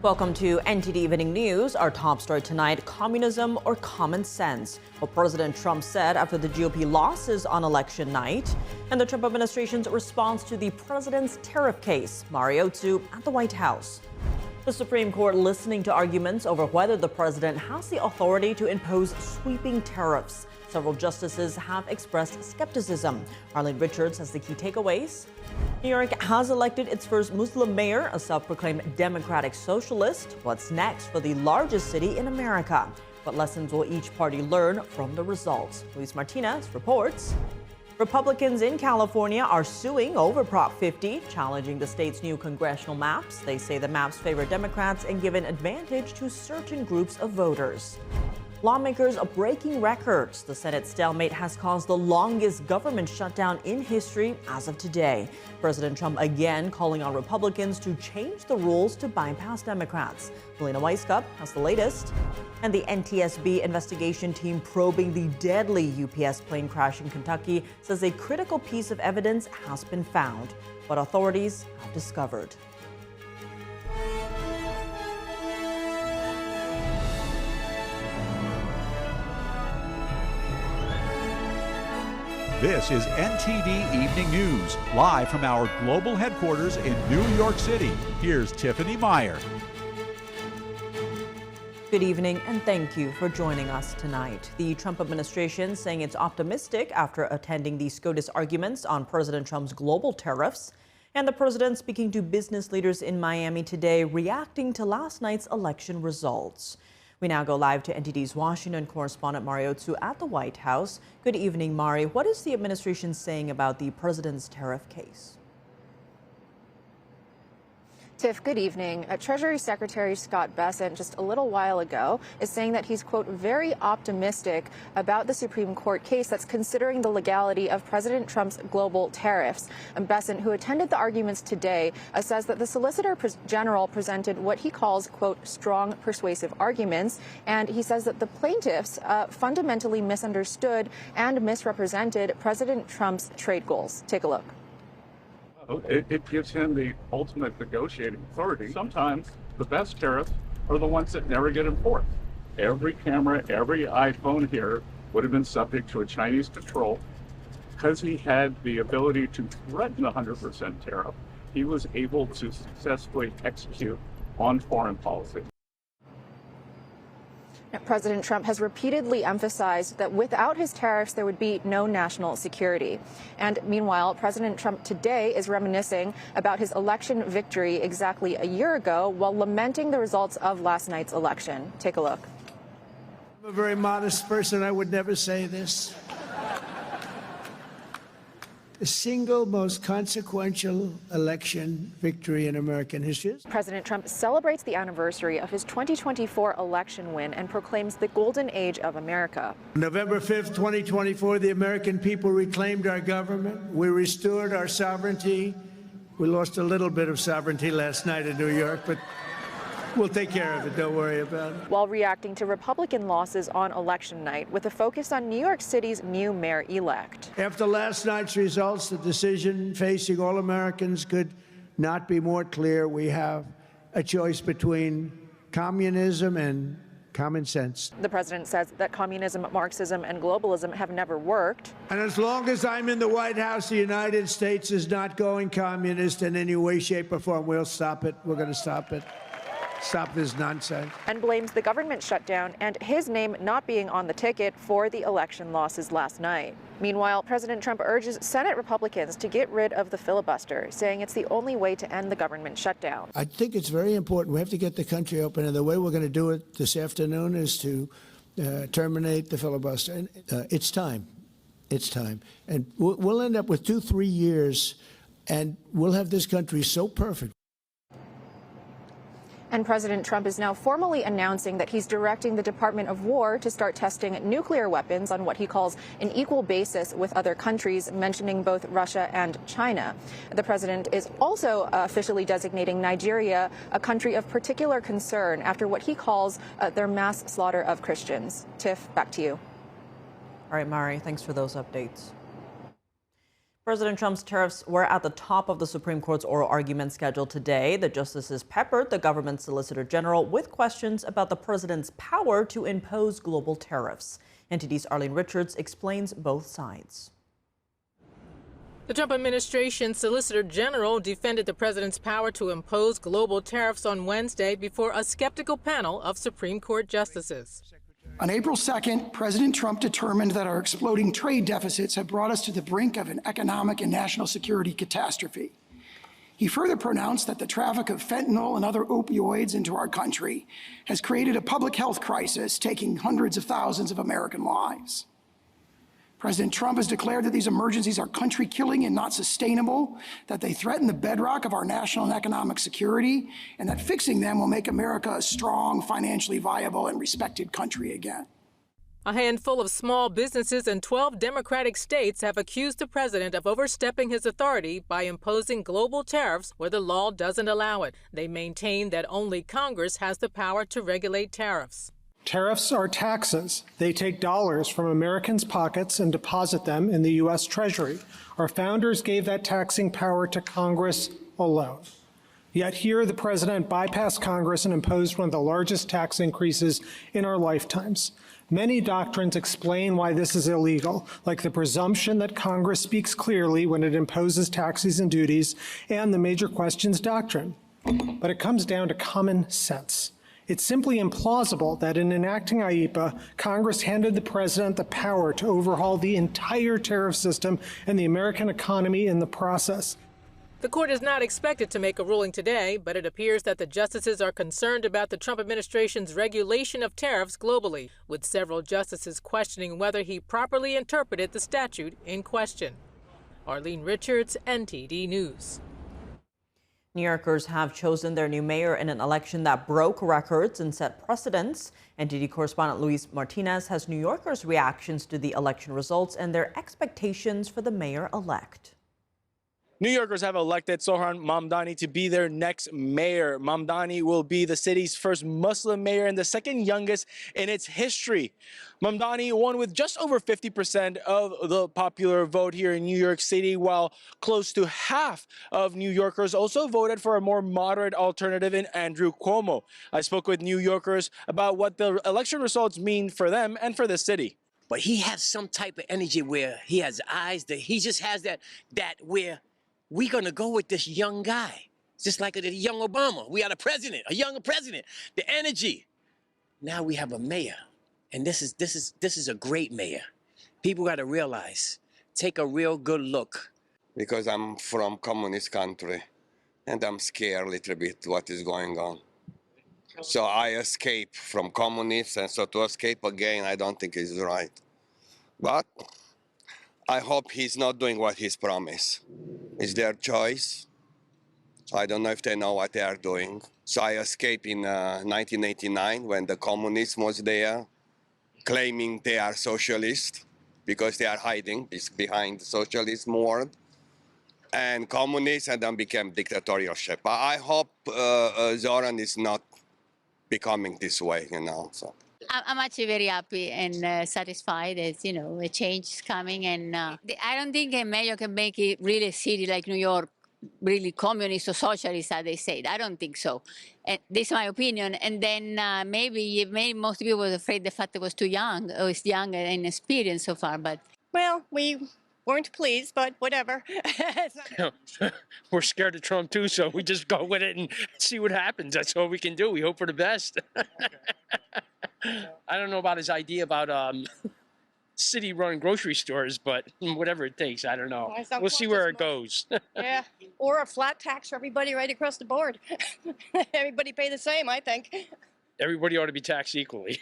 Welcome to NTD Evening News. Our top story tonight, communism or common sense? What President Trump said after the GOP losses on election night, and the Trump administration's response to the president's tariff case. Mario Tzu at the White House. The Supreme Court listening to arguments over whether the president has the authority to impose sweeping tariffs. Several justices have expressed skepticism. Arlene Richards has the key takeaways. New York has elected its first Muslim mayor, a self-proclaimed Democratic Socialist. What's next for the largest city in America? What lessons will each party learn from the results? Luis Martinez reports. Republicans in California are suing over Prop 50, challenging the state's new congressional maps. They say the maps favor Democrats and give an advantage to certain groups of voters. Lawmakers are breaking records. The Senate stalemate has caused the longest government shutdown in history as of today. President Trump again calling on Republicans to change the rules to bypass Democrats. Melina Weiskup has the latest. And the NTSB investigation team probing the deadly UPS plane crash in Kentucky says a critical piece of evidence has been found. What authorities have discovered. This is NTD Evening News, live from our global headquarters in New York City. Here's Tiffany Meyer. Good evening, and thank you for joining us tonight. The Trump administration saying it's optimistic after attending the SCOTUS arguments on President Trump's global tariffs. And the president speaking to business leaders in Miami today, reacting to last night's election results. We now go live to NTD's Washington correspondent Mario Tzu at the White House. Good evening, Mari. What is the administration saying about the president's tariff case? Tiff, good evening. Treasury Secretary Scott Bessent just a little while ago is saying that he's, quote, very optimistic about the Supreme Court case that's considering the legality of President Trump's global tariffs. And Bessent, who attended the arguments today, says that the Solicitor General presented what he calls, quote, strong persuasive arguments. And he says that the plaintiffs fundamentally misunderstood and misrepresented President Trump's trade goals. Take a look. It gives him the ultimate negotiating authority. Sometimes the best tariffs are the ones that never get enforced. Every camera, every iPhone here would have been subject to a Chinese control. Because he had the ability to threaten a 100% tariff, he was able to successfully execute on foreign policy. President Trump has repeatedly emphasized that without his tariffs, there would be no national security. And meanwhile, President Trump today is reminiscing about his election victory exactly a year ago while lamenting the results of last night's election. Take a look. I'm a very modest person. I would never say this. The single most consequential election victory in American history. President Trump celebrates the anniversary of his 2024 election win and proclaims the golden age of America. November 5th, 2024, the American people reclaimed our government. We restored our sovereignty. We lost a little bit of sovereignty last night in New York, but we'll take care of it. Don't worry about it. While reacting to Republican losses on election night with a focus on New York City's new mayor-elect. After last night's results, the decision facing all Americans could not be more clear. We have a choice between communism and common sense. The president says that communism, Marxism, and globalism have never worked. And as long as I'm in the White House, the United States is not going communist in any way, shape, or form. We'll stop it. We're going to stop it. Stop this nonsense. And blames the government shutdown and his name not being on the ticket for the election losses last night. Meanwhile, President Trump urges Senate Republicans to get rid of the filibuster, saying it's the only way to end the government shutdown. I think it's very important. We have to get the country open, and the way we're going to do it this afternoon is to terminate the filibuster. And it's time. It's time. And we'll end up with 2-3 years, and we'll have this country so perfect. And President Trump is now formally announcing that he's directing the Department of War to start testing nuclear weapons on what he calls an equal basis with other countries, mentioning both Russia and China. The president is also officially designating Nigeria a country of particular concern after what he calls their mass slaughter of Christians. Tiff, back to you. All right, Mari, thanks for those updates. President Trump's tariffs were at the top of the Supreme Court's oral argument scheduled today. The justices peppered the government's solicitor general with questions about the president's power to impose global tariffs. NTD's Arlene Richards explains both sides. The Trump administration's Solicitor General defended the president's power to impose global tariffs on Wednesday before a skeptical panel of Supreme Court justices. On April 2nd, President Trump determined that our exploding trade deficits have brought us to the brink of an economic and national security catastrophe. He further pronounced that the traffic of fentanyl and other opioids into our country has created a public health crisis, taking hundreds of thousands of American lives. President Trump has declared that these emergencies are country-killing and not sustainable, that they threaten the bedrock of our national and economic security, and that fixing them will make America a strong, financially viable, and respected country again. A handful of small businesses in 12 Democratic states have accused the president of overstepping his authority by imposing global tariffs where the law doesn't allow it. They maintain that only Congress has the power to regulate tariffs. Tariffs are taxes. They take dollars from Americans' pockets and deposit them in the U.S. Treasury. Our founders gave that taxing power to Congress alone. Yet here, the president bypassed Congress and imposed one of the largest tax increases in our lifetimes. Many doctrines explain why this is illegal, like the presumption that Congress speaks clearly when it imposes taxes and duties, and the major questions doctrine. But it comes down to common sense. It's simply implausible that in enacting IEEPA, Congress handed the president the power to overhaul the entire tariff system and the American economy in the process. The court is not expected to make a ruling today, but it appears that the justices are concerned about the Trump administration's regulation of tariffs globally, with several justices questioning whether he properly interpreted the statute in question. Arlene Richards, NTD News. New Yorkers have chosen their new mayor in an election that broke records and set precedents. NTD correspondent Luis Martinez has New Yorkers' reactions to the election results and their expectations for the mayor-elect. New Yorkers have elected Zohran Mamdani to be their next mayor. Mamdani will be the city's first Muslim mayor and the second youngest in its history. Mamdani won with just over 50% of the popular vote here in New York City, while close to half of New Yorkers also voted for a more moderate alternative in Andrew Cuomo. I spoke with New Yorkers about what the election results mean for them and for the city. But he has some type of energy where he has eyes that he just has that where we're going to go with this young guy, just like a young Obama. We had a younger president, the energy. Now we have a mayor, and this is a great mayor. People got to realize, take a real good look. Because I'm from communist country, and I'm scared a little bit what is going on. So I escape from communists, and so to escape again, I don't think is right. But I hope he's not doing what he's promised. It's their choice. I don't know if they know what they are doing. So I escaped in 1989 when the communism was there, claiming they are socialist because they are hiding behind the socialism world. And communists and then became dictatorship. I hope Zohran is not becoming this way, you know. So. I'm actually very happy and satisfied as, a change is coming. And I don't think a mayor can make it really a city like New York, really communist or socialist, as they said. I don't think so. And this is my opinion. And then maybe most people were afraid the fact it was too young, or it's young and inexperienced so far. But well, we weren't pleased, but whatever. We're scared of Trump too, so we just go with it and see what happens. That's all we can do. We hope for the best. I don't know about his idea about city-run grocery stores, but whatever it takes, I don't know. We'll see where it goes. Yeah, or a flat tax for everybody right across the board. Everybody pay the same, I think. Everybody ought to be taxed equally.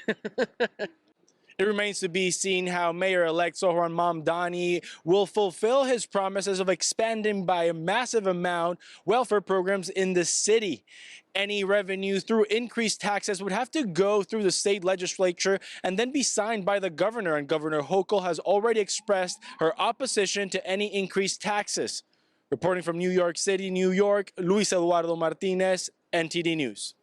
It remains to be seen how Mayor-elect Zohran Mamdani will fulfill his promises of expanding by a massive amount welfare programs in the city. Any revenue through increased taxes would have to go through the state legislature and then be signed by the governor, and Governor Hochul has already expressed her opposition to any increased taxes. Reporting from New York City, New York, Luis Eduardo Martinez, NTD News.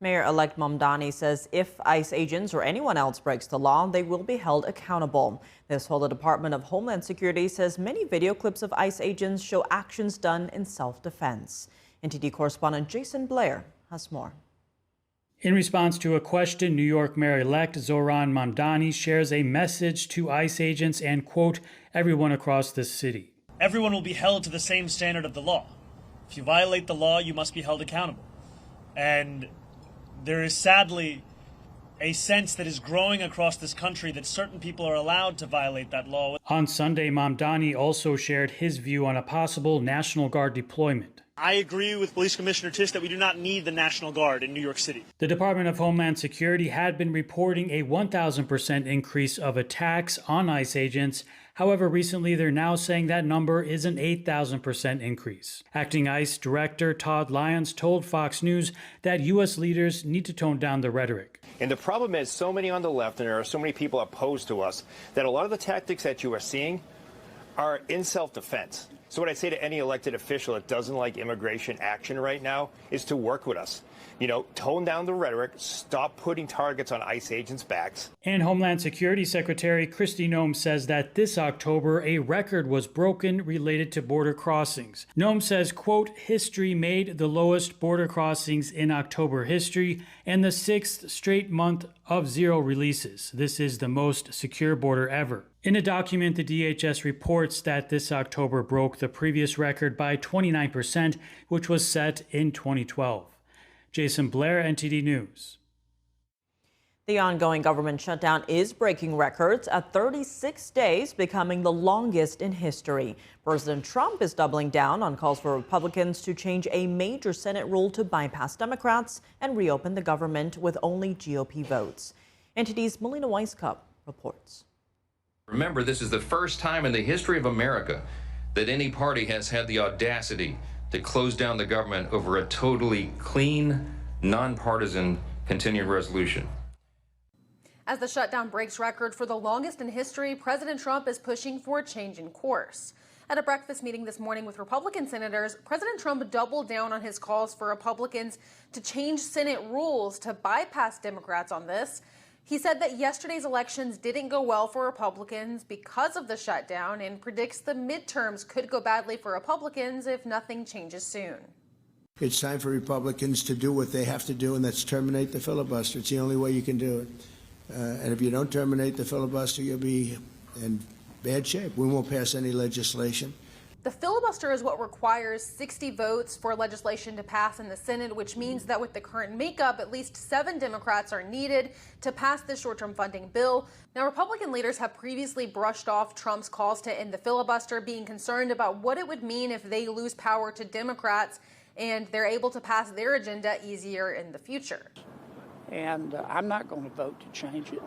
Mayor-elect Mamdani says if ICE agents or anyone else breaks the law, they will be held accountable. This while the Department of Homeland Security says many video clips of ICE agents show actions done in self-defense. NTD correspondent Jason Blair has more. In response to a question, New York Mayor-elect Zohran Mamdani shares a message to ICE agents and, quote, everyone across the city. Everyone will be held to the same standard of the law. If you violate the law, you must be held accountable. And there is sadly a sense that is growing across this country that certain people are allowed to violate that law. On Sunday, Mamdani also shared his view on a possible National Guard deployment. I agree with Police Commissioner Tisch that we do not need the National Guard in New York City. The Department of Homeland Security had been reporting a 1,000% increase of attacks on ICE agents. However, recently they're now saying that number is an 8,000% increase. Acting ICE Director Todd Lyons told Fox News that U.S. leaders need to tone down the rhetoric. And the problem is so many on the left, and there are so many people opposed to us, that a lot of the tactics that you are seeing are in self-defense. So what I say to any elected official that doesn't like immigration action right now is to work with us. You know, tone down the rhetoric, stop putting targets on ICE agents' backs. And Homeland Security Secretary Kristi Noem says that this October, a record was broken related to border crossings. Noem says, quote, history made the lowest border crossings in October history and the 6th straight month of zero releases. This is the most secure border ever. In a document, the DHS reports that this October broke the previous record by 29%, which was set in 2012. Jason Blair, NTD News. The ongoing government shutdown is breaking records at 36 days, becoming the longest in history. President Trump is doubling down on calls for Republicans to change a major Senate rule to bypass Democrats and reopen the government with only GOP votes. NTD's Melina Weisskopf reports. Remember, this is the first time in the history of America that any party has had the audacity to close down the government over a totally clean, nonpartisan continuing resolution. As the shutdown breaks record for the longest in history, President Trump is pushing for a change in course. At a breakfast meeting this morning with Republican senators, President Trump doubled down on his calls for Republicans to change Senate rules to bypass Democrats on this. He said that yesterday's elections didn't go well for Republicans because of the shutdown and predicts the midterms could go badly for Republicans if nothing changes soon. It's time for Republicans to do what they have to do, and that's terminate the filibuster. It's the only way you can do it. And if you don't terminate the filibuster, you'll be in bad shape. We won't pass any legislation. The filibuster is what requires 60 votes for legislation to pass in the Senate, which means that with the current makeup, at least 7 Democrats are needed to pass this short-term funding bill. Now, Republican leaders have previously brushed off Trump's calls to end the filibuster, being concerned about what it would mean if they lose power to Democrats and they're able to pass their agenda easier in the future. And I'm not going to vote to change it.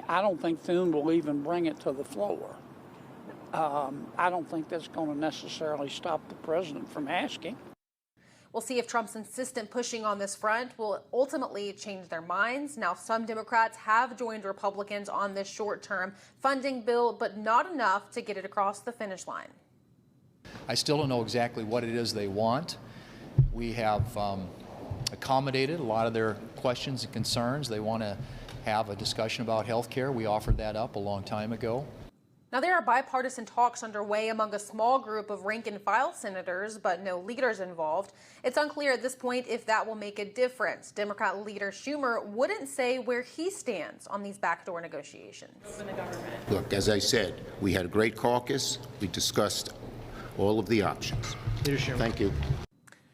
I don't think Thune will even bring it to the floor. I don't think that's going to necessarily stop the president from asking. We'll see if Trump's insistent pushing on this front will ultimately change their minds. Now, some Democrats have joined Republicans on this short-term funding bill, but not enough to get it across the finish line. I still don't know exactly what it is they want. We have accommodated a lot of their questions and concerns. They want to have a discussion about health care. We offered that up a long time ago. Now, there are bipartisan talks underway among a small group of rank-and-file senators, but no leaders involved. It's unclear at this point if that will make a difference. Democrat leader Schumer wouldn't say where he stands on these backdoor negotiations. Look, as I said, we had a great caucus. We discussed all of the options. Thank you.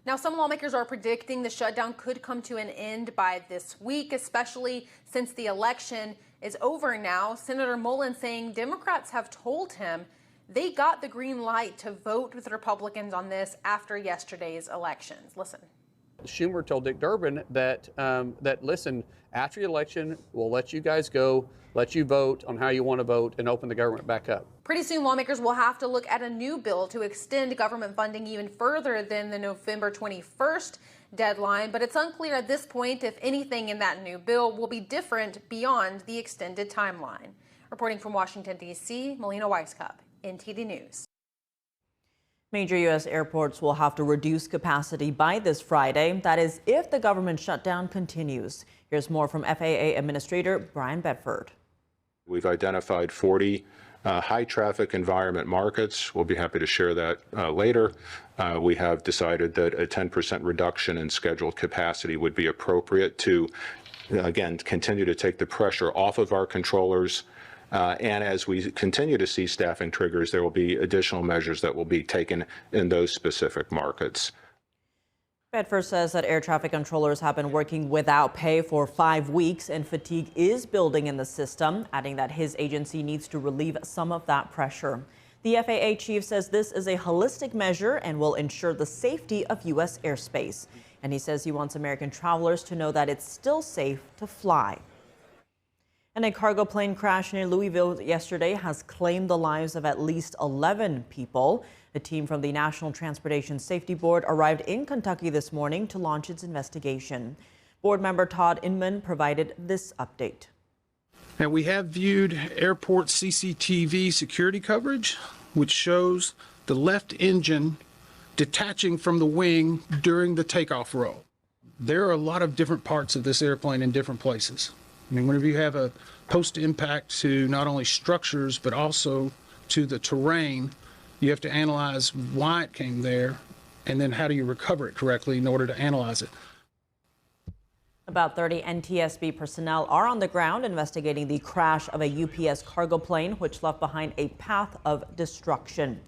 Now, some lawmakers are predicting the shutdown could come to an end by this week, especially since the election is over now. Senator Mullen saying Democrats have told him they got the green light to vote with Republicans on this after yesterday's elections. Listen. Schumer told Dick Durbin that, listen, after the election, we'll let you guys go, let you vote on how you want to vote, and open the government back up. Pretty soon, lawmakers will have to look at a new bill to extend government funding even further than the November 21st deadline, but it's unclear at this point if anything in that new bill will be different beyond the extended timeline. Reporting from Washington, D.C., Melina Weisskopf, NTD News. Major U.S. airports will have to reduce capacity by this Friday. That is, if the government shutdown continues. Here's more from FAA Administrator Brian Bedford. We've identified 40 high-traffic environment markets. We'll be happy to share that later. We have decided that a 10% reduction in scheduled capacity would be appropriate to, again, continue to take the pressure off of our controllers. And as we continue to see staffing triggers, there will be additional measures that will be taken in those specific markets. Bedford says that air traffic controllers have been working without pay for 5 weeks and fatigue is building in the system, adding that his agency needs to relieve some of that pressure. The FAA chief says this is a holistic measure and will ensure the safety of U.S. airspace. And he says he wants American travelers to know that it's still safe to fly. And a cargo plane crash near Louisville yesterday has claimed the lives of at least 11 people. A team from the National Transportation Safety Board arrived in Kentucky this morning to launch its investigation. Board member Todd Inman provided this update. Now, we have viewed airport CCTV security coverage, which shows the left engine detaching from the wing during the takeoff roll. There are a lot of different parts of this airplane in different places. I mean, whenever you have a post-impact to not only structures, but also to the terrain, you have to analyze why it came there, and then how do you recover it correctly in order to analyze it. About 30 NTSB personnel are on the ground investigating the crash of a UPS cargo plane, which left behind a path of destruction.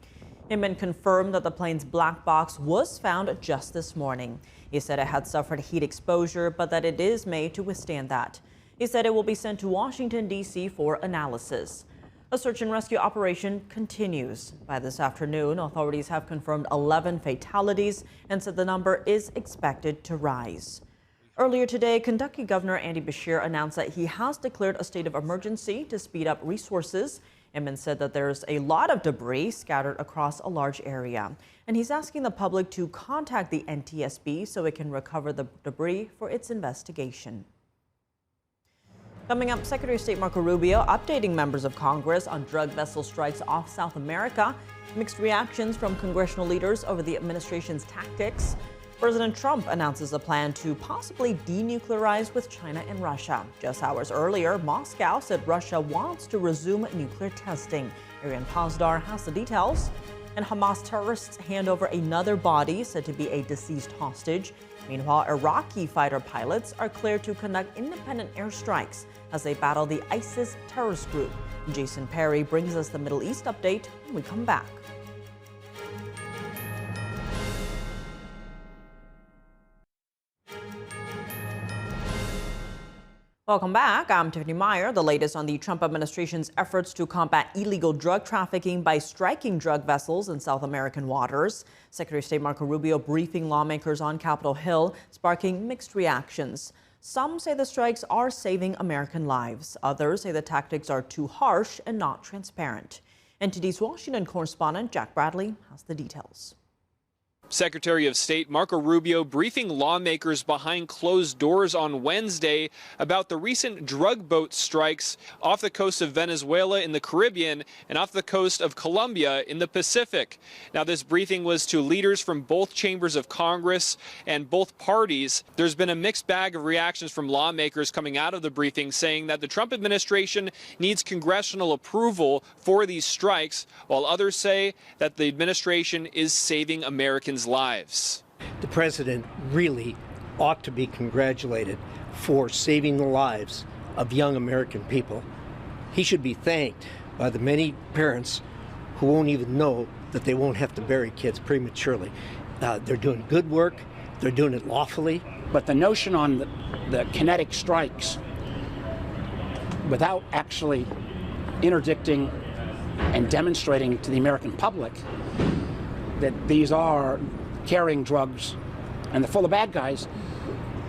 Inman confirmed that the plane's black box was found just this morning. He said it had suffered heat exposure, but that it is made to withstand that. He said it will be sent to Washington, D.C. for analysis. A search and rescue operation continues. By this afternoon, authorities have confirmed 11 fatalities and said the number is expected to rise. Earlier today, Kentucky Governor Andy Beshear announced that he has declared a state of emergency to speed up resources. Inman said that there's a lot of debris scattered across a large area. And he's asking the public to contact the NTSB so it can recover the debris for its investigation. Coming up, Secretary of State Marco Rubio updating members of Congress on drug vessel strikes off South America. Mixed reactions from congressional leaders over the administration's tactics. President Trump announces a plan to possibly denuclearize with China and Russia. Just hours earlier, Moscow said Russia wants to resume nuclear testing. Ariane Pazdar has the details. And Hamas terrorists hand over another body said to be a deceased hostage. Meanwhile, Iraqi fighter pilots are cleared to conduct independent airstrikes as they battle the ISIS terrorist group. Jason Perry brings us the Middle East update when we come back. Welcome back. I'm Tiffany Meyer. The latest on the Trump administration's efforts to combat illegal drug trafficking by striking drug vessels in South American waters. Secretary of State Marco Rubio briefing lawmakers on Capitol Hill, sparking mixed reactions. Some say the strikes are saving American lives. Others say the tactics are too harsh and not transparent. NTD's Washington correspondent Jack Bradley has the details. Secretary of State Marco Rubio briefing lawmakers behind closed doors on Wednesday about the recent drug boat strikes off the coast of Venezuela in the Caribbean and off the coast of Colombia in the Pacific. Now, this briefing was to leaders from both chambers of Congress and both parties. There's been a mixed bag of reactions from lawmakers coming out of the briefing saying that the Trump administration needs congressional approval for these strikes, while others say that the administration is saving Americans' lives. The president really ought to be congratulated for saving the lives of young American people. He should be thanked by the many parents who won't even know that they won't have to bury kids prematurely. They're doing good work. They're doing it lawfully. But the notion on the kinetic strikes without actually interdicting and demonstrating to the American public that these are carrying drugs and they're full of bad guys,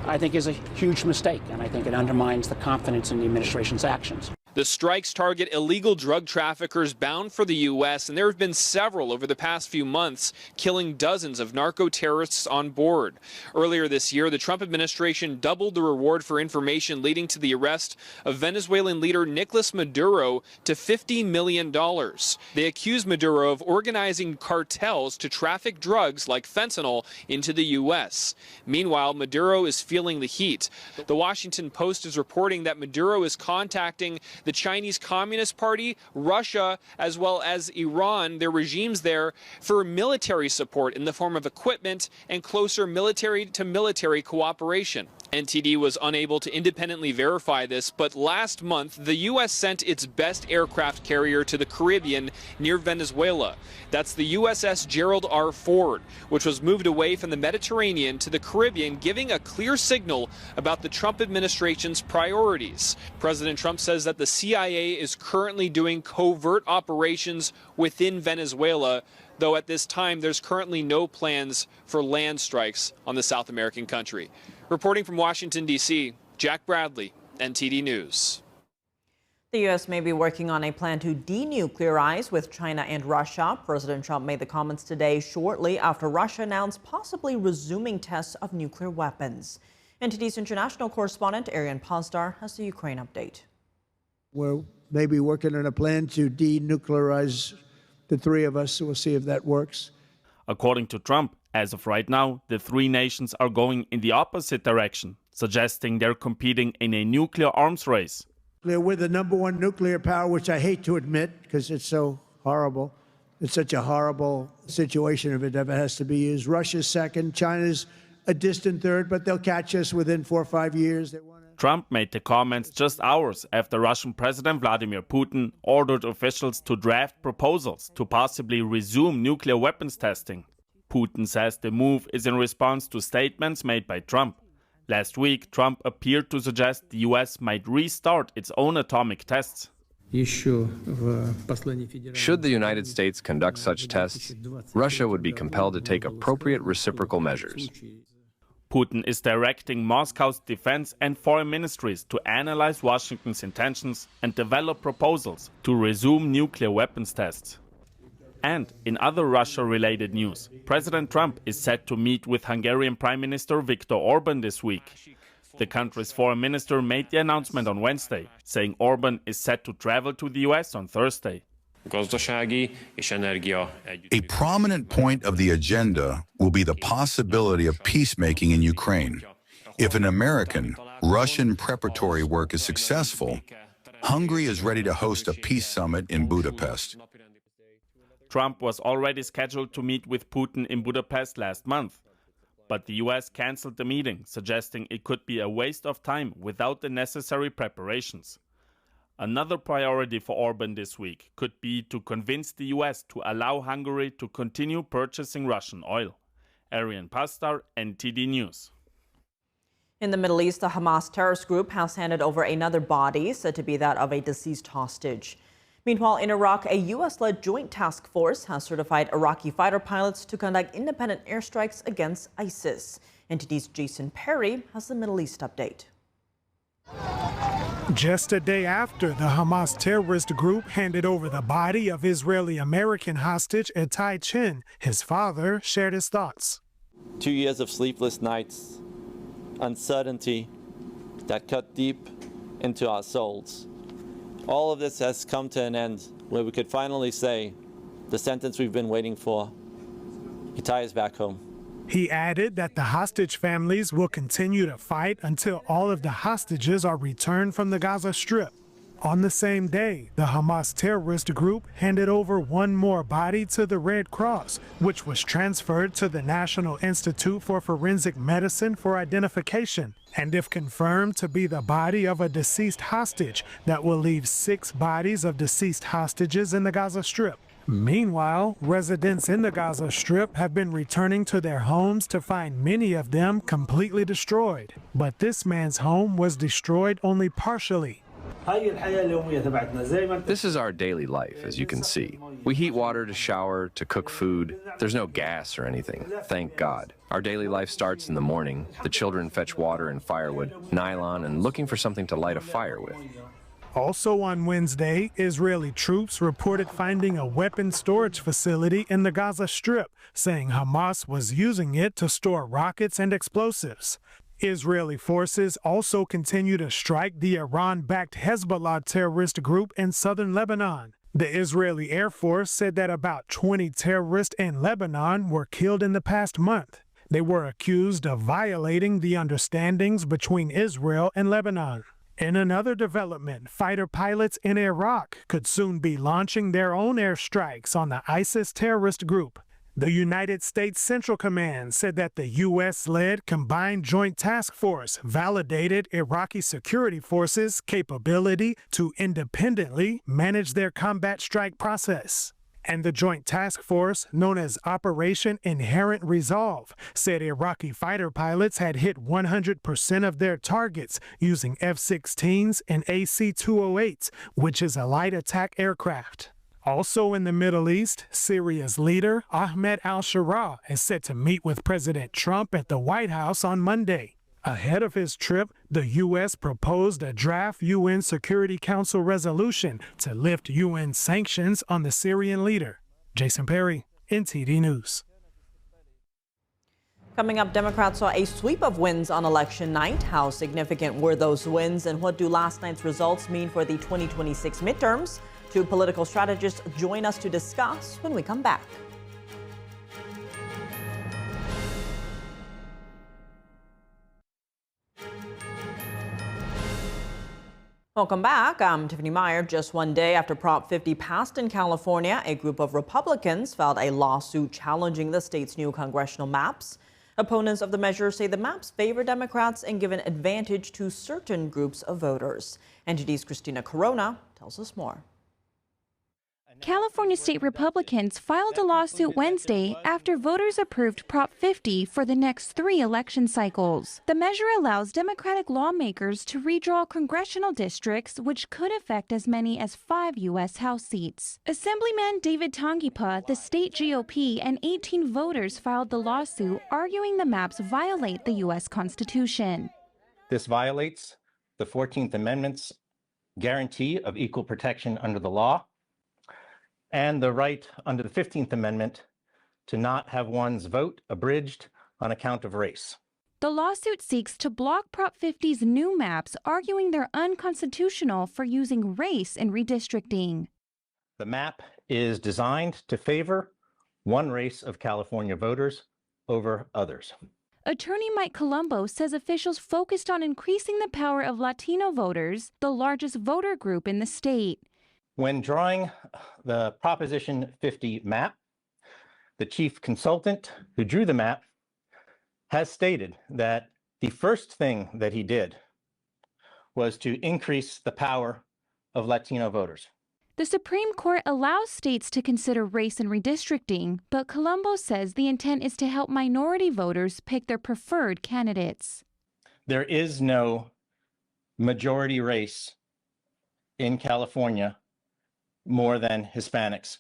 I think is a huge mistake, and I think it undermines the confidence in the administration's actions. The strikes target illegal drug traffickers bound for the U.S., and there have been several over the past few months, killing dozens of narco-terrorists on board. Earlier this year, the Trump administration doubled the reward for information leading to the arrest of Venezuelan leader Nicolas Maduro to $50 million. They accuse Maduro of organizing cartels to traffic drugs like fentanyl into the U.S. Meanwhile, Maduro is feeling the heat. The Washington Post is reporting that Maduro is contacting the Chinese Communist Party, Russia, as well as Iran, their regimes there, for military support in the form of equipment and closer military-to-military cooperation. NTD was unable to independently verify this, but last month, the U.S. sent its best aircraft carrier to the Caribbean near Venezuela. That's the USS Gerald R. Ford, which was moved away from the Mediterranean to the Caribbean, giving a clear signal about the Trump administration's priorities. President Trump says that the CIA is currently doing covert operations within Venezuela, though at this time there's currently no plans for land strikes on the South American country. Reporting from Washington, D.C., Jack Bradley, NTD News. The U.S. may be working on a plan to denuclearize with China and Russia. President Trump made the comments today shortly after Russia announced possibly resuming tests of nuclear weapons. NTD's international correspondent Arian Pazdar has the Ukraine update. We're maybe working on a plan to denuclearize the three of us, so we'll see if that works. According to Trump, as of right now, the three nations are going in the opposite direction, suggesting they're competing in a nuclear arms race. We're the #1 nuclear power, which I hate to admit because it's so horrible. It's such a horrible situation if it ever has to be used. Russia's second, China's a distant third, but they'll catch us within 4 or 5 years. Trump made the comments just hours after Russian President Vladimir Putin ordered officials to draft proposals to possibly resume nuclear weapons testing. Putin says the move is in response to statements made by Trump. Last week, Trump appeared to suggest the U.S. might restart its own atomic tests. Should the United States conduct such tests, Russia would be compelled to take appropriate reciprocal measures. Putin is directing Moscow's defense and foreign ministries to analyze Washington's intentions and develop proposals to resume nuclear weapons tests. And in other Russia-related news, President Trump is set to meet with Hungarian Prime Minister Viktor Orban this week. The country's foreign minister made the announcement on Wednesday, saying Orban is set to travel to the U.S. on Thursday. A prominent point of the agenda will be the possibility of peacemaking in Ukraine. If an American-Russian preparatory work is successful, Hungary is ready to host a peace summit in Budapest. Trump was already scheduled to meet with Putin in Budapest last month, but the U.S. canceled the meeting, suggesting it could be a waste of time without the necessary preparations. Another priority for Orban this week could be to convince the U.S. to allow Hungary to continue purchasing Russian oil. Arian Pazdar, NTD News. In the Middle East, the Hamas terrorist group has handed over another body, said to be that of a deceased hostage. Meanwhile, in Iraq, a U.S.-led joint task force has certified Iraqi fighter pilots to conduct independent airstrikes against ISIS. NTD's Jason Perry has the Middle East update. Just a day after the Hamas terrorist group handed over the body of Israeli-American hostage Itay Chin, his father shared his thoughts. 2 years of sleepless nights, uncertainty that cut deep into our souls. All of this has come to an end where we could finally say the sentence we've been waiting for. Itay is back home. He added that the hostage families will continue to fight until all of the hostages are returned from the Gaza Strip. On the same day, the Hamas terrorist group handed over one more body to the Red Cross, which was transferred to the National Institute for Forensic Medicine for identification. And if confirmed to be the body of a deceased hostage, that will leave 6 bodies of deceased hostages in the Gaza Strip. Meanwhile, residents in the Gaza Strip have been returning to their homes to find many of them completely destroyed. But this man's home was destroyed only partially. This is our daily life, as you can see. We heat water to shower, to cook food. There's no gas or anything, thank God. Our daily life starts in the morning. The children fetch water and firewood, nylon, and looking for something to light a fire with. Also on Wednesday, Israeli troops reported finding a weapons storage facility in the Gaza Strip, saying Hamas was using it to store rockets and explosives. Israeli forces also continue to strike the Iran-backed Hezbollah terrorist group in southern Lebanon. The Israeli Air Force said that about 20 terrorists in Lebanon were killed in the past month. They were accused of violating the understandings between Israel and Lebanon. In another development, fighter pilots in Iraq could soon be launching their own airstrikes on the ISIS terrorist group. The United States Central Command said that the U.S.-led Combined Joint Task Force validated Iraqi security forces' capability to independently manage their combat strike process. And the Joint Task Force, known as Operation Inherent Resolve, said Iraqi fighter pilots had hit 100% of their targets using F-16s and AC-208s, which is a light attack aircraft. Also in the Middle East, Syria's leader, Ahmed al-Sharaa, is set to meet with President Trump at the White House on Monday. Ahead of his trip, the U.S. proposed a draft UN Security Council resolution to lift UN sanctions on the Syrian leader. Jason Perry, NTD News. Coming up, Democrats saw a sweep of wins on election night. How significant were those wins, and what do last night's results mean for the 2026 midterms? Two political strategists join us to discuss when we come back. Welcome back. I'm Tiffany Meyer. Just one day after Prop 50 passed in California, a group of Republicans filed a lawsuit challenging the state's new congressional maps. Opponents of the measure say the maps favor Democrats and give an advantage to certain groups of voters. NTD's Christina Corona tells us more. California state Republicans filed a lawsuit Wednesday after voters approved Prop 50 for the next 3 election cycles. The measure allows Democratic lawmakers to redraw congressional districts, which could affect as many as 5 U.S. House seats. Assemblyman David Tongipa, the state GOP, and 18 voters filed the lawsuit, arguing the maps violate the U.S. Constitution. This violates the 14th Amendment's guarantee of equal protection under the law, and the right under the 15th Amendment to not have one's vote abridged on account of race. The lawsuit seeks to block Prop 50's new maps, arguing they're unconstitutional for using race in redistricting. The map is designed to favor one race of California voters over others. Attorney Mike Colombo says officials focused on increasing the power of Latino voters, the largest voter group in the state. When drawing the Proposition 50 map, the chief consultant who drew the map has stated that the first thing that he did was to increase the power of Latino voters. The Supreme Court allows states to consider race in redistricting, but Colombo says the intent is to help minority voters pick their preferred candidates. There is no majority race in California more than Hispanics.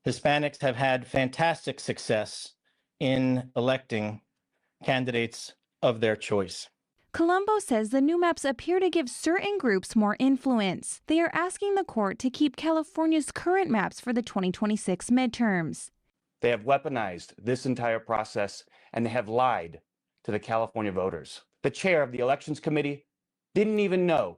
Hispanics have had fantastic success in electing candidates of their choice. Colombo says the new maps appear to give certain groups more influence. They are asking the court to keep California's current maps for the 2026 midterms. They have weaponized this entire process, and they have lied to the California voters. The chair of the Elections Committee didn't even know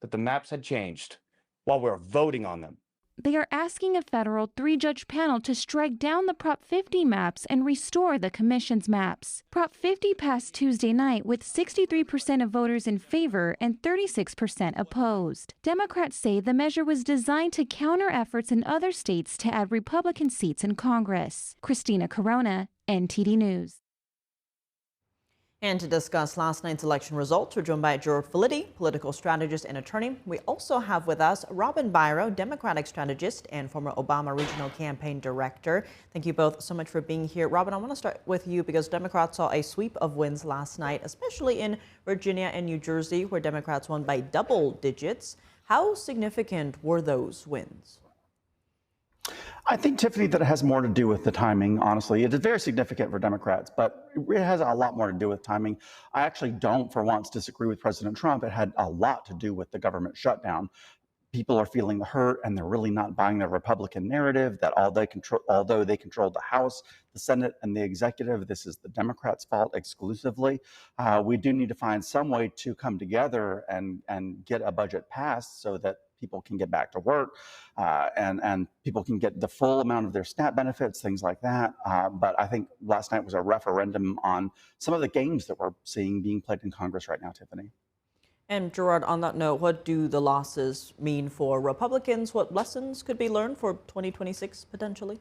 that the maps had changed while we're voting on them. They are asking a federal 3-judge panel to strike down the Prop 50 maps and restore the commission's maps. Prop 50 passed Tuesday night with 63% of voters in favor and 36% opposed. Democrats say the measure was designed to counter efforts in other states to add Republican seats in Congress. Christina Corona, NTD News. And to discuss last night's election results, we're joined by George Felitti, political strategist and attorney. We also have with us Robin Byro, Democratic strategist and former Obama regional campaign director. Thank you both so much for being here. Robin, I want to start with you because Democrats saw a sweep of wins last night, especially in Virginia and New Jersey, where Democrats won by double digits. How significant were those wins? I think, Tiffany, that it has more to do with the timing, honestly. It is very significant for Democrats, but it has a lot more to do with timing. I actually don't, for once, disagree with President Trump. It had a lot to do with the government shutdown. People are feeling the hurt, and they're really not buying the Republican narrative that although they controlled the House, the Senate, and the executive, this is the Democrats' fault exclusively. We do need to find some way to come together and get a budget passed so that people can get back to work and people can get the full amount of their SNAP benefits, things like that. But I think last night was a referendum on some of the games that we're seeing being played in Congress right now, Tiffany. And Gerard, on that note, what do the losses mean for Republicans? What lessons could be learned for 2026 potentially?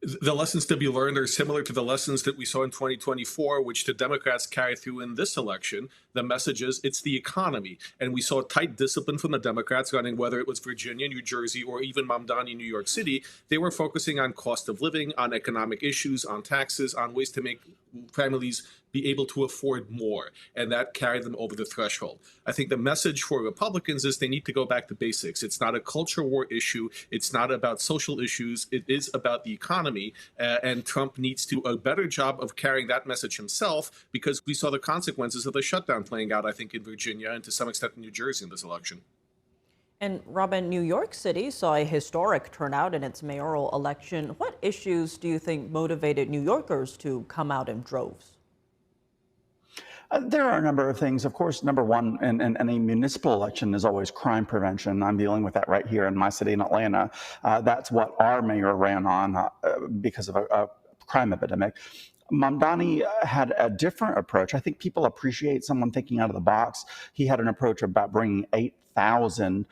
The lessons to be learned are similar to the lessons that we saw in 2024, which the Democrats carried through in this election. The message is it's the economy. And we saw tight discipline from the Democrats running, whether it was Virginia, New Jersey, or even Mamdani, New York City. They were focusing on cost of living, on economic issues, on taxes, on ways to make families be able to afford more. And that carried them over the threshold. I think the message for Republicans is they need to go back to basics. It's not a culture war issue. It's not about social issues. It is about the economy. And Trump needs to do a better job of carrying that message himself, because we saw the consequences of the shutdown playing out, I think, in Virginia and to some extent in New Jersey in this election. And Robin, New York City saw a historic turnout in its mayoral election. What issues do you think motivated New Yorkers to come out in droves? There are a number of things. Of course, number one, in any municipal election is always crime prevention. I'm dealing with that right here in my city in Atlanta. That's what our mayor ran on because of a crime epidemic. Mamdani had a different approach. I think people appreciate someone thinking out of the box. He had an approach about bringing 8,000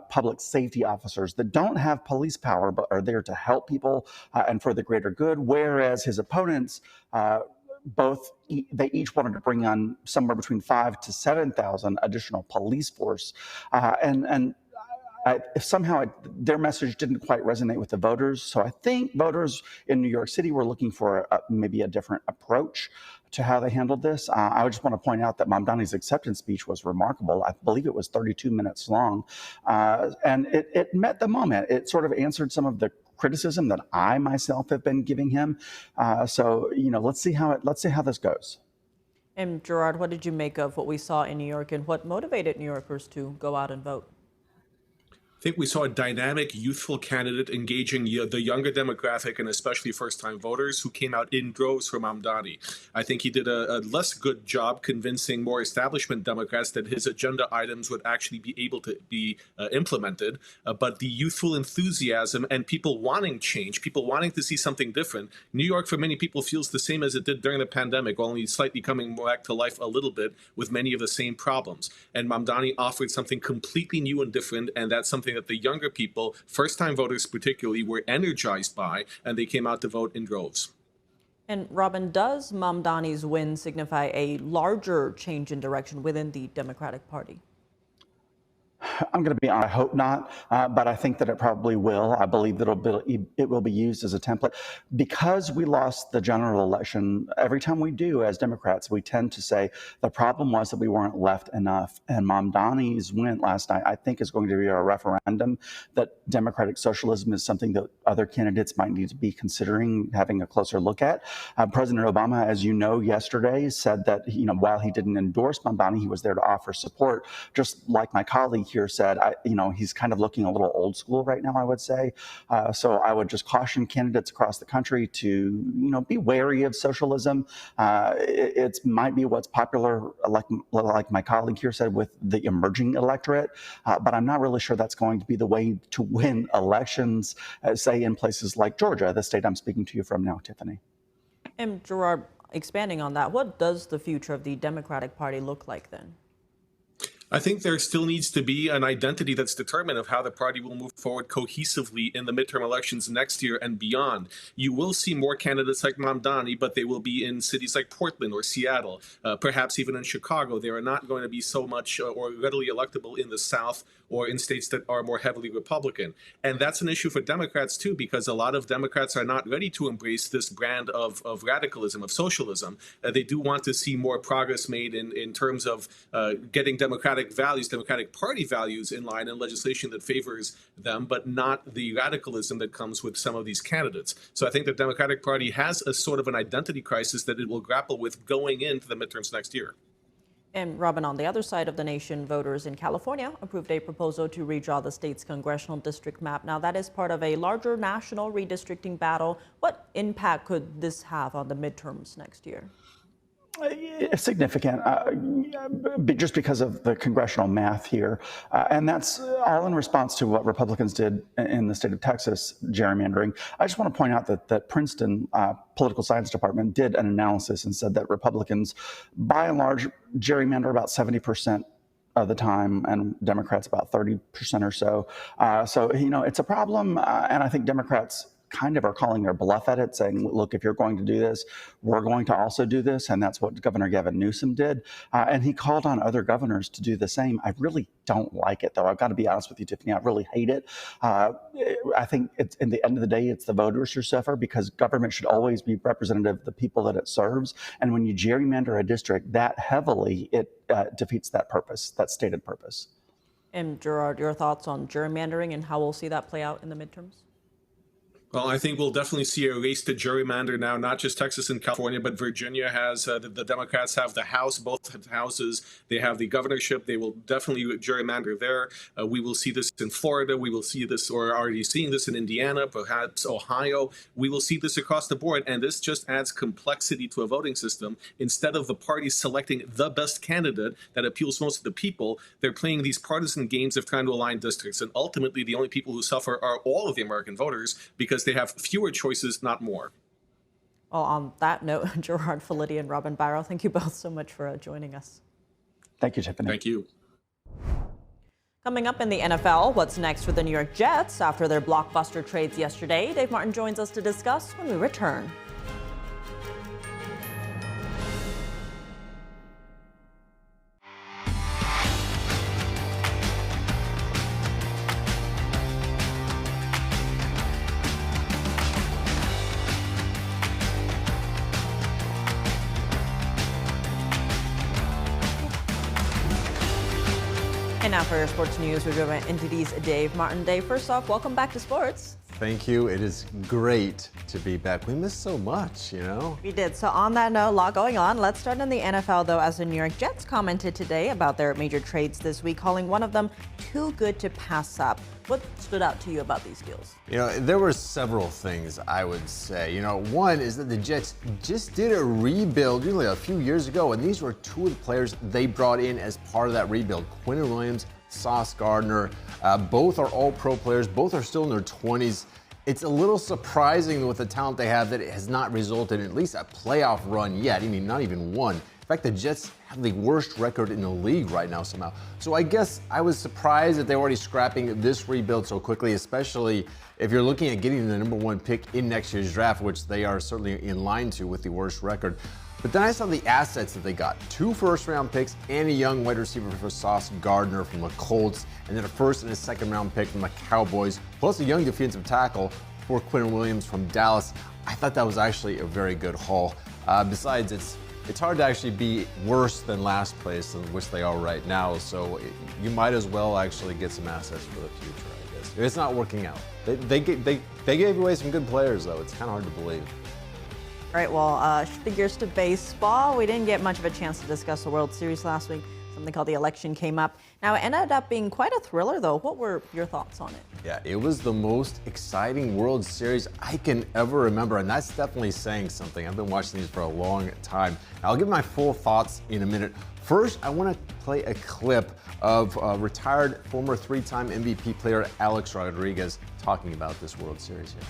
public safety officers that don't have police power but are there to help people and for the greater good, whereas his opponents they each wanted to bring on somewhere between 5,000 to 7,000 additional police force, somehow their message didn't quite resonate with the voters. So I think voters in New York City were looking for maybe a different approach to how they handled this. I just want to point out that Mamdani's acceptance speech was remarkable. I believe it was 32 minutes long, and it met the moment. It sort of answered some of the criticism that I myself have been giving him. So let's see how this goes. And Gerard, what did you make of what we saw in New York, and what motivated New Yorkers to go out and vote? I think we saw a dynamic, youthful candidate engaging the younger demographic and especially first-time voters who came out in droves for Mamdani. I think he did a less good job convincing more establishment Democrats that his agenda items would actually be able to be implemented. But the youthful enthusiasm and people wanting change, people wanting to see something different. New York, for many people, feels the same as it did during the pandemic, only slightly coming back to life a little bit with many of the same problems. And Mamdani offered something completely new and different, and that's something that the younger people, first-time voters particularly, were energized by, and they came out to vote in droves. And Robin, does Mamdani's win signify a larger change in direction within the Democratic Party? I'm going to be honest, I hope not, but I think that it probably will. I believe that it will be used as a template. Because we lost the general election, every time we do as Democrats, we tend to say the problem was that we weren't left enough. And Mamdani's win last night, I think, is going to be a referendum that democratic socialism is something that other candidates might need to be considering having a closer look at. President Obama, as you know, yesterday said that, while he didn't endorse Mamdani, he was there to offer support, just like my colleague here said, he's kind of looking a little old school right now, I would say. So I would just caution candidates across the country to, be wary of socialism. It might be what's popular, like my colleague here said, with the emerging electorate, but I'm not really sure that's going to be the way to win elections, say in places like Georgia, the state I'm speaking to you from now, Tiffany. And Gerard, expanding on that, what does the future of the Democratic Party look like then? I think there still needs to be an identity that's determined of how the party will move forward cohesively in the midterm elections next year and beyond. You will see more candidates like Mamdani, but they will be in cities like Portland or Seattle, perhaps even in Chicago. They are not going to be so much or readily electable in the South or in states that are more heavily Republican. And that's an issue for Democrats, too, because a lot of Democrats are not ready to embrace this brand of radicalism, of socialism. They do want to see more progress made in terms of getting Democratic Democratic values, Democratic Party values in line and legislation that favors them, but not the radicalism that comes with some of these candidates. So I think the Democratic Party has a sort of an identity crisis that it will grapple with going into the midterms next year. And Robin, on the other side of the nation, voters in California approved a proposal to redraw the state's congressional district map. Now, that is part of a larger national redistricting battle. What impact could this have on the midterms next year? It's significant, just because of the congressional math here. And that's all in response to what Republicans did in the state of Texas, gerrymandering. I just want to point out that Princeton Political Science Department did an analysis and said that Republicans, by and large, gerrymander about 70% of the time, and Democrats about 30% or so. So, you know, it's a problem, and I think Democrats kind of are calling their bluff at it, saying, look, if you're going to do this, we're going to also do this. And that's what Governor Gavin Newsom did. And he called on other governors to do the same. I really don't like it, though. I've got to be honest with you, Tiffany. I really hate it. I think it's, in the end of the day, it's the voters who suffer, because government should always be representative of the people that it serves. And when you gerrymander a district that heavily, it defeats that purpose, that stated purpose. And Gerard, your thoughts on gerrymandering and how we'll see that play out in the midterms? Well, I think we'll definitely see a race to gerrymander now, not just Texas and California, but Virginia has, the Democrats have the House, both houses. They have the governorship. They will definitely gerrymander there. We will see this in Florida. We will see this, or already seeing this in Indiana, perhaps Ohio. We will see this across the board. And this just adds complexity to a voting system. Instead of the parties selecting the best candidate that appeals most to the people, they're playing these partisan games of trying to align districts. And ultimately, the only people who suffer are all of the American voters, because they have fewer choices, not more. Well, on that note, Gerard Felitti and Robin Barrow, thank you both so much for joining us. Thank you, Tiffany. Thank you. Coming up in the NFL, what's next for the New York Jets after their blockbuster trades yesterday? Dave Martin joins us to discuss when we return. And now for your sports news, we're joined by NTD's Dave Martin. Dave, first off, welcome back to sports. Thank you. It is great to be back. We missed so much, you know? We did. So on that note, a lot going on. Let's start in the NFL, though, as the New York Jets commented today about their major trades this week, calling one of them too good to pass up. What stood out to you about these deals? You know, there were several things I would say. You know, one is that the Jets just did a rebuild really a few years ago, and these were two of the players they brought in as part of that rebuild. Quentin Williams, Sauce Gardner, both are all pro players. Both are still in their 20s. It's a little surprising with the talent they have that it has not resulted in at least a playoff run yet. I mean, not even one. In fact, the Jets have the worst record in the league right now somehow. So I guess I was surprised that they're already scrapping this rebuild so quickly, especially if you're looking at getting the #1 pick in next year's draft, which they are certainly in line to with the worst record. But then I saw the assets that they got. 2 first-round picks and a young wide receiver for Sauce Gardner from the Colts, and then a first and a second-round pick from the Cowboys, plus a young defensive tackle for Quentin Williams from Dallas. I thought that was actually a very good haul. Besides, it's hard to actually be worse than last place, which they are right now. So you might as well actually get some assets for the future, I guess. It's not working out. They gave away some good players, though. It's kind of hard to believe. All right, well, shifting gears to baseball. We didn't get much of a chance to discuss the World Series last week. Something called the election came up. Now, it ended up being quite a thriller, though. What were your thoughts on it? Yeah, it was the most exciting World Series I can ever remember, and that's definitely saying something. I've been watching these for a long time. I'll give my full thoughts in a minute. First, I want to play a clip of retired former 3-time MVP player Alex Rodriguez talking about this World Series here.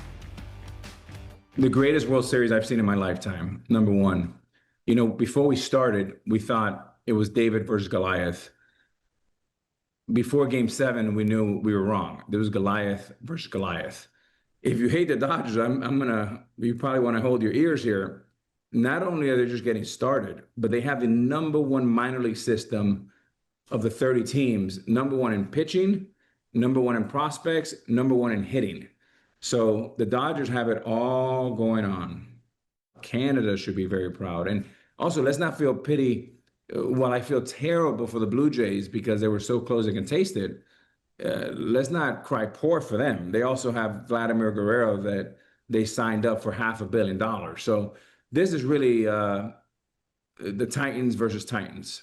The greatest World Series I've seen in my lifetime, #1. You know, before we started, we thought it was David versus Goliath. Before Game 7, we knew we were wrong. There was Goliath versus Goliath. If you hate the Dodgers, you probably want to hold your ears here. Not only are they just getting started, but they have the #1 minor league system of the 30 teams, #1 in pitching, #1 in prospects, #1 in hitting. So the Dodgers have it all going on. Canada should be very proud. And also, let's not feel pity while I feel terrible for the Blue Jays because they were so close they can taste it, let's not cry poor for them. They also have Vladimir Guerrero that they signed up for $500 million. So this is really the Titans versus Titans.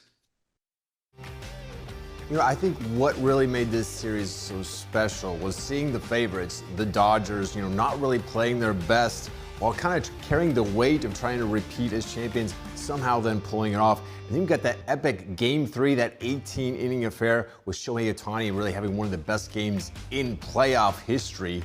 You know, I think what really made this series so special was seeing the favorites, the Dodgers, you know, not really playing their best while kind of carrying the weight of trying to repeat as champions, somehow then pulling it off. And then you got that epic Game 3, that 18-inning affair with Shohei Ohtani really having one of the best games in playoff history.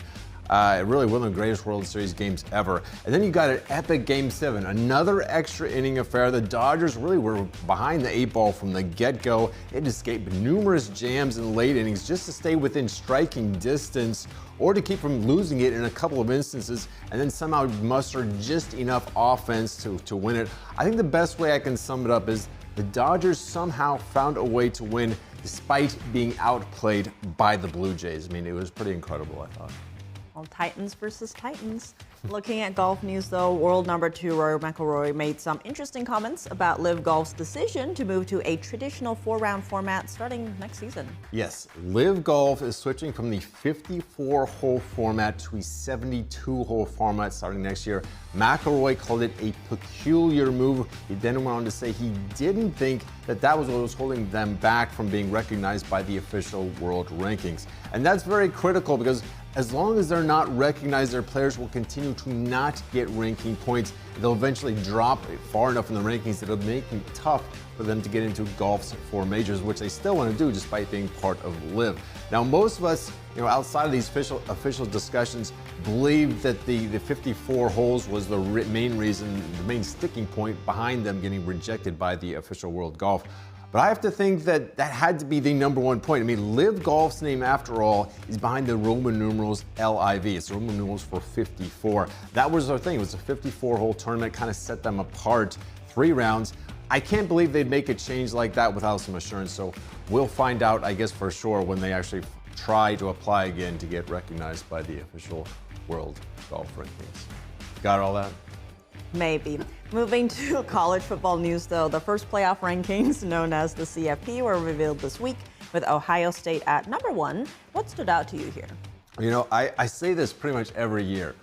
Really one of the greatest World Series games ever. And then you got an epic Game 7, another extra inning affair. The Dodgers really were behind the 8 ball from the get-go. It escaped numerous jams in late innings just to stay within striking distance or to keep from losing it in a couple of instances and then somehow muster just enough offense to win it. I think the best way I can sum it up is the Dodgers somehow found a way to win despite being outplayed by the Blue Jays. I mean, it was pretty incredible, I thought. Well, Titans versus Titans. Looking at golf news, though, world number 2 Rory Mcilroy made some interesting comments about Live Golf's decision to move to a traditional 4-round format starting next season. Yes, Live Golf is switching from the 54-hole format to a 72-hole format starting next year. McIlroy called it a peculiar move. He then went on to say he didn't think that was what was holding them back from being recognized by the official world rankings. And that's very critical because as long as they're not recognized, their players will continue to not get ranking points. They'll eventually drop far enough in the rankings that it'll make it tough for them to get into golf's 4 majors, which they still want to do despite being part of LIV. Now, most of us, you know, outside of these official discussions, believe that the 54 holes was the main reason, the main sticking point behind them getting rejected by the official world golf. But I have to think that had to be the #1 point. I mean, Live Golf's name, after all, is behind the Roman numerals LIV. It's the Roman numerals for 54. That was their thing. It was a 54-hole tournament, kind of set them apart. 3 rounds. I can't believe they'd make a change like that without some assurance. So we'll find out, I guess, for sure when they actually try to apply again to get recognized by the official world golf rankings. Got all that? Maybe. Moving to college football news, though, the first playoff rankings, known as the CFP, were revealed this week with Ohio State at #1. What stood out to you here? You know, I say this pretty much every year.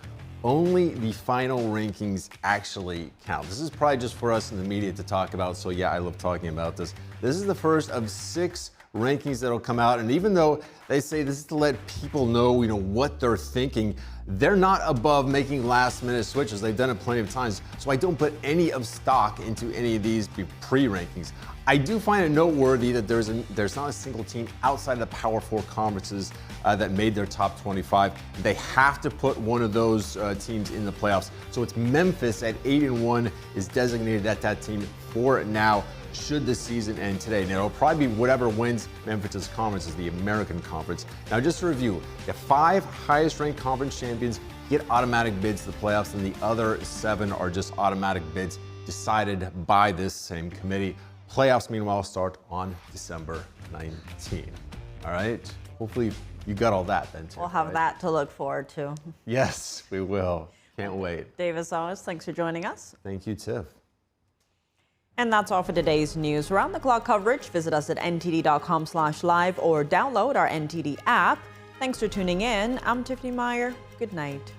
Only the final rankings actually count. This is probably just for us in the media to talk about, so yeah, I love talking about this. This is the first of 6 rankings that'll come out, and even though they say this is to let people know, you know, what they're thinking, they're not above making last-minute switches. They've done it plenty of times, so I don't put any of stock into any of these pre-rankings. I do find it noteworthy that there's not a single team outside of the Power 4 conferences that made their top 25. They have to put one of those teams in the playoffs. So it's Memphis at 8-1 is designated at that team for now, should the season end today. Now, it'll probably be whatever wins Memphis' conference is the American Conference. Now, just to review, the 5 highest-ranked conference champions get automatic bids to the playoffs, and the other 7 are just automatic bids decided by this same committee. Playoffs, meanwhile, start on December 19. All right? Hopefully you got all that then, too. We'll have that to look forward to. Yes, we will. Can't wait. Davis Owens, thanks for joining us. Thank you, Tiff. And that's all for today's news. Round-the-clock coverage, visit us at ntd.com/live or download our NTD app. Thanks for tuning in. I'm Tiffany Meyer. Good night.